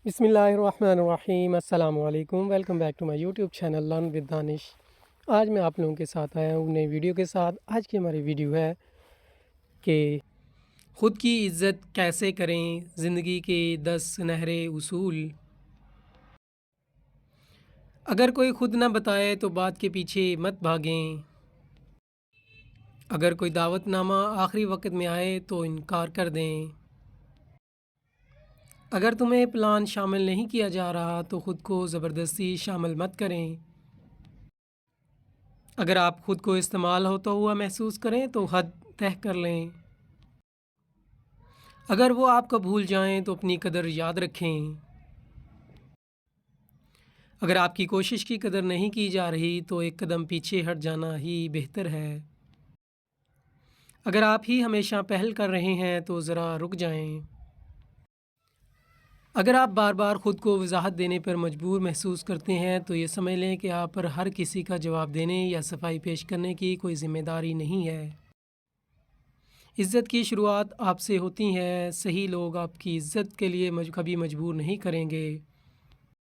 बिस्मिल्लाहिर्रहमानिर्रहीम। अस्सलाम वालेकुम। Welcome back to my YouTube channel learn with Danish. आज मैं आप लोगों के साथ आया हूँ नई वीडियो के साथ। आज की हमारी वीडियो है कि ख़ुद की इज़्ज़त कैसे करें, ज़िंदगी के 10 सुनहरे उसूल। अगर कोई ख़ुद ना बताए तो बात के पीछे मत भागें। अगर कोई दावतनामा आखिरी वक्त में आए तो इनकार कर दें। अगर तुम्हें प्लान शामिल नहीं किया जा रहा तो ख़ुद को ज़बरदस्ती शामिल मत करें। अगर आप ख़ुद को इस्तेमाल होता हुआ महसूस करें तो हद तय कर लें। अगर वो आपको भूल जाएं तो अपनी कदर याद रखें। अगर आपकी कोशिश की कदर नहीं की जा रही तो एक कदम पीछे हट जाना ही बेहतर है। अगर आप ही हमेशा पहल कर रहे हैं तो ज़रा रुक जाएं। अगर आप बार बार ख़ुद को वजाहत देने पर मजबूर महसूस करते हैं तो ये समझ लें कि आप पर हर किसी का जवाब देने या सफाई पेश करने की कोई ज़िम्मेदारी नहीं है। इज़्ज़त की शुरुआत आपसे होती है। सही लोग आपकी इज़्ज़त के लिए कभी मजबूर नहीं करेंगे।